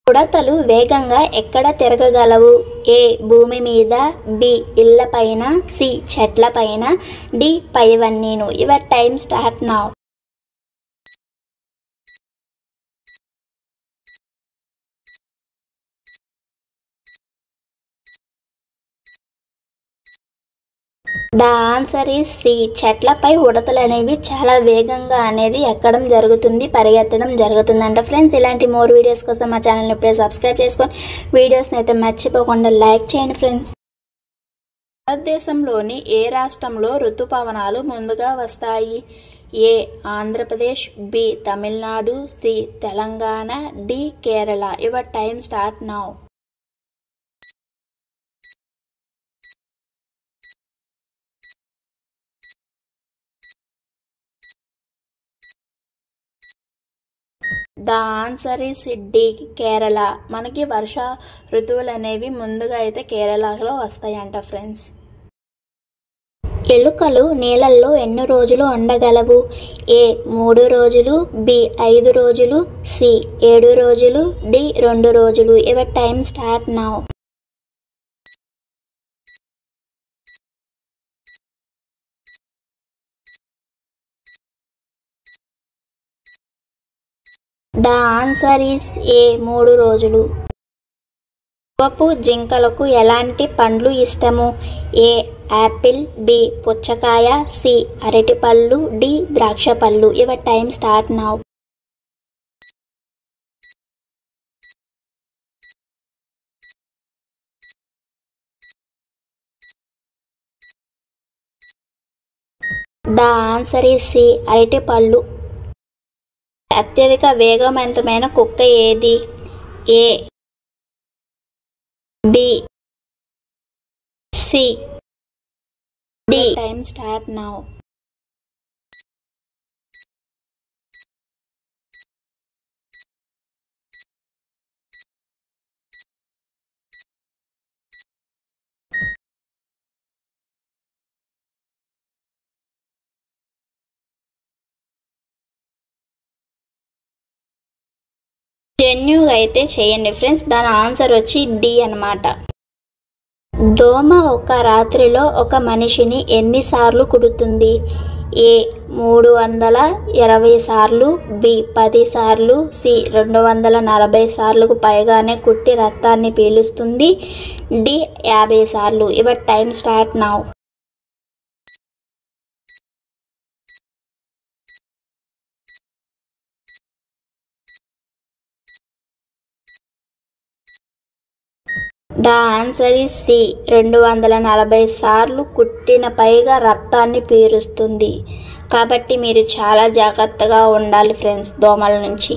ఉడతలు వేగంగా ఎక్కడ తిరగగలవు? ఏ భూమి మీద, బి ఇళ్లపైన, సి చెట్లపైన, డి పైవన్నీను. Your time start now. The answer is C. చెట్లపై ఉడతలు అనేవి చాలా వేగంగా అనేది ఎక్కడం జరుగుతుంది, పరిగెత్తడం జరుగుతుందంట. ఫ్రెండ్స్, ఇలాంటి మోర్ వీడియోస్ కోసం మా ఛానల్ని ఇప్పుడే సబ్స్క్రైబ్ చేసుకొని వీడియోస్ని అయితే మర్చిపోకుండా లైక్ చేయండి ఫ్రెండ్స్. భారతదేశంలోని ఏ రాష్ట్రంలో ఋతుపవనాలు ముందుగా వస్తాయి? A Andhra Pradesh, B Tamil Nadu, C Telangana, D Kerala. Your time start now. The answer is D Kerala. మనకి వర్ష ఋతువులు అనేవి ముందుగా అయితే కేరళలో వస్తాయంట ఫ్రెండ్స్. ఎలుకలు నీళ్ళల్లో ఎన్ని రోజులు ఉండగలవు? ఏ 3 రోజులు, బి 5 రోజులు, సి 7 రోజులు, డి 2 రోజులు. Your time start now. The answer is A 3 రోజులు. యువపు జింకలకు ఎలాంటి పండ్లు ఇష్టము? ఏ యాపిల్, బి పుచ్చకాయ, సి అరటిపళ్ళు, డి ద్రాక్ష పళ్ళు. Your time start now. The answer is C అరటిపళ్ళు. అత్యధిక వేగవంతమైన కుక్క ఏది? A, B, C, D. Time start now. జెన్యుగా అయితే చేయండి ఫ్రెండ్స్. దాని ఆన్సర్ వచ్చి డి అన్నమాట. దోమ ఒక రాత్రిలో ఒక మనిషిని ఎన్నిసార్లు కుడుతుంది? ఏ 320 సార్లు, బి 10 సార్లు, సి 240 సార్లకు పైగానే కుట్టి రక్తాన్ని పీలుస్తుంది, డి 50 సార్లు. Your time start now. The answer is C 240 సార్లు కుట్టిన పైగా రక్తాన్ని పీలుస్తుంది. కాబట్టి మీరు చాలా జాగ్రత్తగా ఉండాలి ఫ్రెండ్స్ దోమల నుంచి.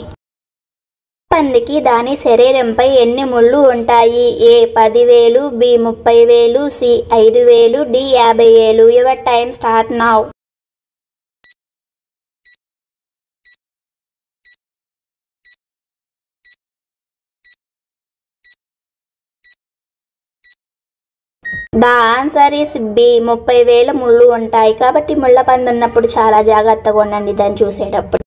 పందికి దాని శరీరంపై ఎన్ని ముళ్ళు ఉంటాయి? A 10,000, B 30,000, C 5,000, D 50,000. Your time start now. The answer is B 30,000 ముళ్ళు ఉంటాయి. కాబట్టి ముళ్ళ పంది ఉన్నప్పుడు చాలా జాగ్రత్తగా ఉండండి దాన్ని చూసేటప్పుడు.